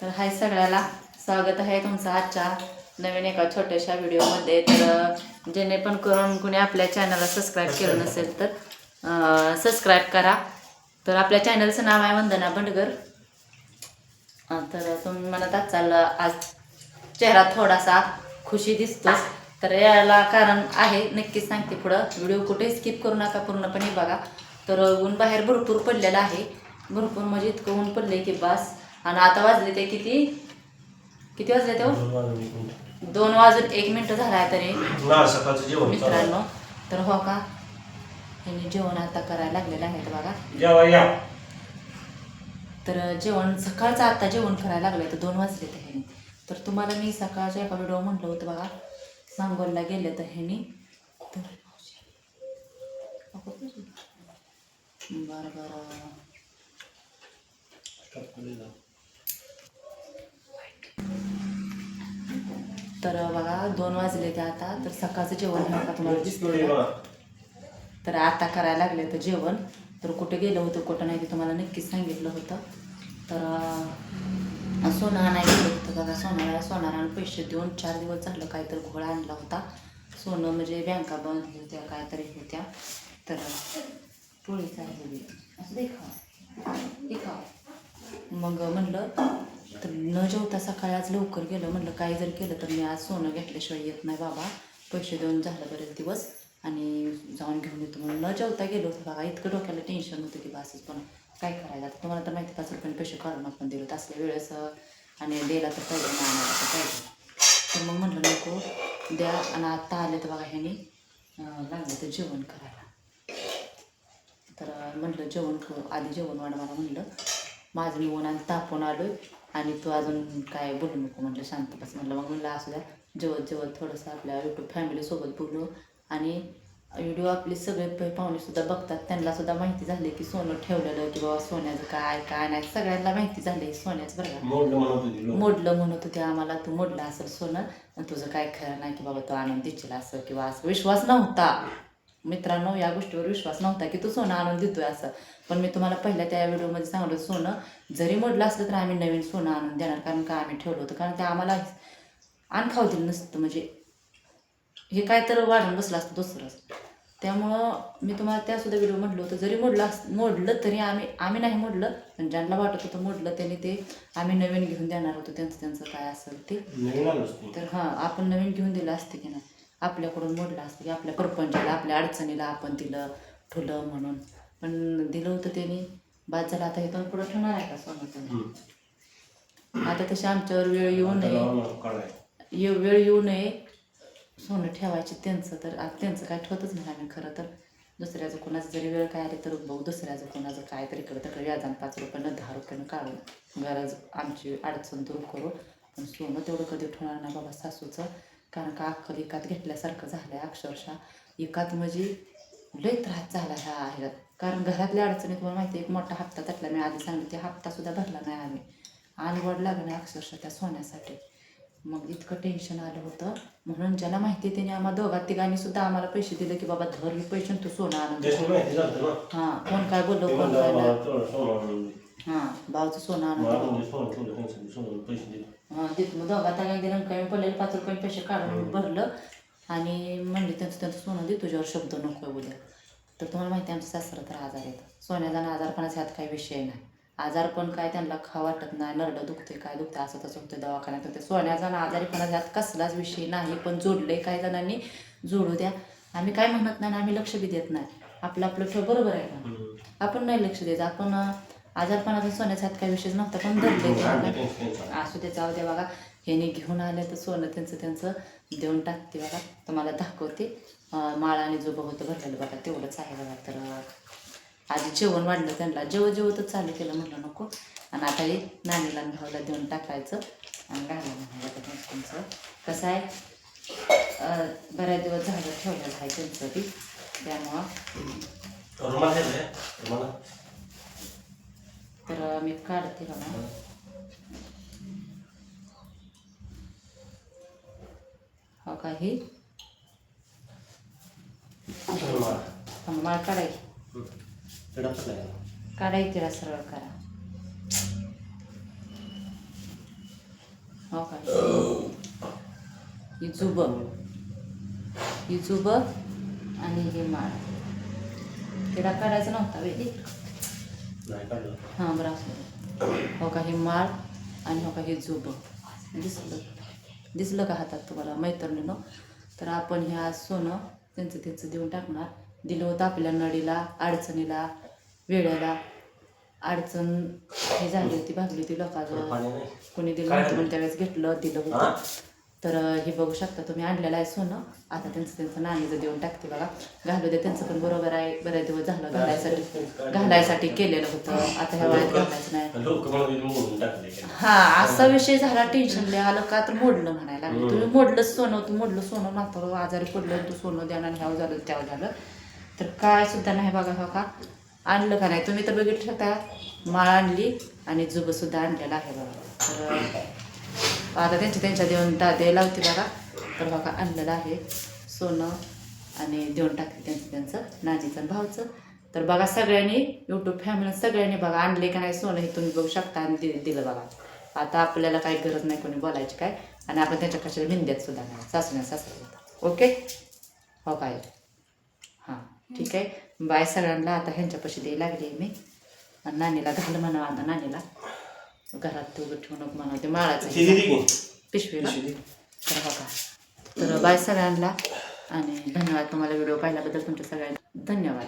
तर हाय सगळ्याला, स्वागत आहे तुमचं आजच्या नवीन एका छोट्याशा व्हिडिओमध्ये. तर ज्याने पण करून कुणी आपल्या चॅनलला सबस्क्राईब केलं नसेल तर सबस्क्राईब करा. तर आपल्या चॅनलचं नाव आहे वंदना बंडगर. तर तुम्ही म्हणत असाल आज चेहरा थोडासा खुशी दिसतो, तर याला कारण आहे, नक्कीच सांगते. पुढं व्हिडिओ कुठेही स्किप करू नका, पूर्णपणे बघा. तर ऊन बाहेर भरपूर पडलेलं आहे, भरपूर म्हणजे इतकं ऊन पडले की बस. आणि आता वाजले ते किती वाजले ते 2:01 झाला आहे तरी मित्रांनो. तर हो का, यांनी जेवण आता करायला लागलेलं आहे बघा. तर जेवण सकाळचं आता जेवण करायला लागलं तर 2 वाजले तर ह्यानी. तर तुम्हाला मी सकाळच्या एका व्हिडिओ म्हटलं होतं बघा, सांगोलला गेले तर ह्यानी. तर बरं तर बघा 2 वाजले ते आता. तर सकाळचं जेवण हे का तुम्हाला दिसतं, तर आता करायला लागले तर जेवण. तर कुठे गेलं होतं कुठं नाही ते तुम्हाला नक्कीच सांगितलं होतं. तर सोनं आणायला गेलं होतं बघा. सोनारानं पैसे देऊन 4 दिवस झालं काहीतरी घोळा आणला होता. सोनं म्हणजे बँका बंद होत्या काहीतरी होत्या. तर पोळीचा असं देखा मग म्हणलं तर न जेवता सकाळी आज लवकर गेलं. म्हणलं काही जर केलं तर मी आज सोनं घेतल्याशिवाय येत नाही बाबा, पैसे देऊन झालं बरेच दिवस आणि जाऊन घेऊन येतो म्हणून न जेवता गेलो होतं बघा. इतकं डोक्याला टेन्शन होतं की बसच, पण काय करायचं आता. तुम्हाला तर माहिती 5 रुपयाने पैसे काढून आपण दिलो असल्या वेळेस, आणि द्यायला तर पाहिजे ना, आणायला तर पाहिजे. तर मग म्हणलं नको द्या. आणि आत्ता आले तर बघा ह्यानी लागलं तर जेवण करायला. तर म्हटलं जेवण आधी जेवण वाढ मला. म्हणलं माझं मी ऊन आणि तापून आलो आणि तू अजून काय बोलू नको, म्हटलं शांत बस म्हटलं. मग म्हणलं असू द्या, जेवत थोडंसं आपल्या यूट्यूब फॅमिलीसोबत बोललो. आणि व्हिडिओ आपले सगळे पाहुणेसुद्धा बघतात, त्यांनासुद्धा माहिती झाली की सोनं ठेवलेलं की बाबा सोन्याचं काय नाही, सगळ्यांना माहिती झाली सोन्याचं. बरं का, मोडलं म्हणत होते आम्हाला, तू मोडलं असेल सोनं आणि तुझं काय खरं नाही की बाबा तू आणून देशील असं किंवा असं. विश्वास नव्हता मित्रांनो, या गोष्टीवर विश्वास नव्हता की तू सोनं आणून देतोय असं. पण मी तुम्हाला पहिल्या त्या व्हिडिओमध्ये सांगितलं, सोनं जरी मोडलं असलं तर आम्ही नवीन सोनं आणून देणार. कारण का आम्ही ठेवलं होतं, कारण ते आम्हाला आणखाव दिलं नसतं, म्हणजे हे काय तर वाढून बसलं असतं दुसरंच. त्यामुळं मी तुम्हाला त्यासुद्धा व्हिडिओ म्हटलं होतं, जरी मोडलं तरी आम्ही नाही मोडलं, पण ज्यांना वाटत होतं मोडलं त्यांनी ते आम्ही नवीन घेऊन देणार होतो, त्यांचं काय असेल ते. तर हां, आपण नवीन घेऊन दिलं असते की नाही, आपल्याकडून मोडलं असतं की आपल्या परपंचाला आपल्या अडचणीला आपण दिलं ठुलं म्हणून. पण दिलं होतं त्यांनी, बाद झालं. आता इथून पुढं ठेवणार आहे का सोनं त्यांनी? आता तशी आमच्यावर वेळ येऊ नये सोनं ठेवायचे त्यांचं. तर आता त्यांचं काय ठेवतच नाही आम्ही खरं तर. दुसऱ्याचं कोणाचं जरी वेळ काय आली तर बघू, दुसऱ्याचं कोणाचं काय तरी इकडं तिकडे व्याजानं 5 रुपयानं 10 रुपयानं काढून गरज आमची अडचण दूर करू. पण सोनं तेवढं कधी ठेवणार नाही बाबा सासूचं. कारण का अख्खं एकात घेतल्यासारखं झालं आहे अक्षरशः. एकात म्हणजे लय त्रास झाला ह्या. कारण घरातल्या अडचणी तुम्हाला माहिती आहे, एक मोठा हप्ता तटला. मी आधी सांगितलं ते हप्तासुद्धा भरला नाही आम्ही, आणि वड लागलं नाही अक्षरशः त्या सोन्यासाठी. मग इतकं टेन्शन आलं होतं. म्हणून ज्याला माहिती आहे त्याने आम्हाला दोघात तिघांनी सुद्धा आम्हाला पैसे दिले की बाबा धर हे पैसे तू सोनं आणून. हां, कोण काय बोललो कोण काय हां, भावचं सोनं आणून हां तिथं. मग दोघात तिघांनी दिलं, कमी पडलेलं 5 रुपये पैसे काढून भरलं. आणि म्हणले त्यांचं सोनं दे, तुझ्यावर शब्द नको उद्या. तर तुम्हाला माहिती आहे आमचं सासरं तर आजार येतं, सोन्याचा आणि आजारपणाचा ह्यात काही विषय नाही. आजारपण काय त्यांना खा वाटत नाही, नरडं दुखते काय दुखते असं तसं होतं दवाखान्यात होते. सोन्याचा आणि आजारीपणा ह्यात कसलाच विषय नाही. पण जोडले काही जणांनी, जोडू द्या. आम्ही काय म्हणत नाही, आम्ही लक्ष बी देत नाही. आपलं ठेव, बरोबर आहे का, आपण नाही लक्ष द्यायचं. आपण आजारपणाचा सोन्याचा ह्यात काही विषय नव्हता, पण धरले असू दे, जाऊ द्या. बघा ह्याने घेऊन आले तर सोनं त्यांचं देऊन टाकते बघा. तुम्हाला दाखवते माळ आणि जो होतं भरलेलं बघा, तेवढंच आहे बघा. तर आधी जेवण वाढलं त्यांना, जेवतच चालू केलं, म्हटलं नको. आणि आता हे नानीला भाऊला देऊन टाकायचं आणि घालायला तुमचं. कसं आहे, बऱ्याच दिवस झालं ठेवलेलं आहे त्यांचं बी, त्यामुळं. तर मी काढते बघा. हो काही माळ काढायची, काढायची सरळ करा. हो काय ही जुब आणि हे माळ तिला काढायचं नव्हता वेळी हां बरं असं हो का ही माळ आणि हो का हे जुब दिसलं का हातात तुम्हाला मैत्रिणीनं. तर आपण हे आज सोनं त्यांचं देऊन टाकणार. दिलं होतं आपल्या नडीला अडचणीला वेळेला अडचण हे झाली होती भागली होती लोकांजवळ कोणी दिलं नव्हतं म्हणून त्यावेळेस दिलं होतं. तर हे बघू शकता तुम्ही आणलेलं आहे सोनं. आता त्यांचं नाणीचं देऊन टाकते बघा. घालू दे त्यांचं पण बरोबर आहे. बऱ्याच दिवस झालं घालायसाठी केलेलं होतं. आता ह्या वयात घालायचं नाही. हा असा विषय झाला टेन्शन आलं का तर मोडलं म्हणायला लागलं. तुम्ही मोडलं सोनं नातं आजारी पडलं तू सोनं द्या आणि ह्याव झालं त्याव झालं तर काय सुद्धा नाही बघा हो का आणलं का नाही. तुम्ही तर बघितलं शकता माळ आणली आणि जुबं सुद्धा आणलेला आहे बघा. तर आता त्यांच्या देऊन द्यायला होती बघा. तर बघा आणलेलं आहे सोनं आणि देऊन टाकते त्यांचं नानीचं आणि भाऊचं. तर बघा सगळ्यांनी यूट्यूब फॅमिली सगळ्यांनी बघा आणले का नाही सोनं हे तुम्ही बघू शकता आणि दिलं बघा. आता आपल्याला काही गरज नाही कोणी बोलायची काय आणि आपण त्यांच्या कशाला निंद्यात सुद्धा नाही सासऱ्या ओके हो काय हां ठीक आहे. बाय सगळ्यांना. आता ह्यांच्यापाशी द्यायला लागली आहे मी आणि नानीला घाल म्हणा. आता नानीला घरात तेवढं ठेवू नको म्हणा ते माळाचं पिशवीला. तर हो का तर बाय सगळ्यांना आणि धन्यवाद. तुम्हाला व्हिडिओ पाहिल्याबद्दल तुमच्या सगळ्यांना धन्यवाद.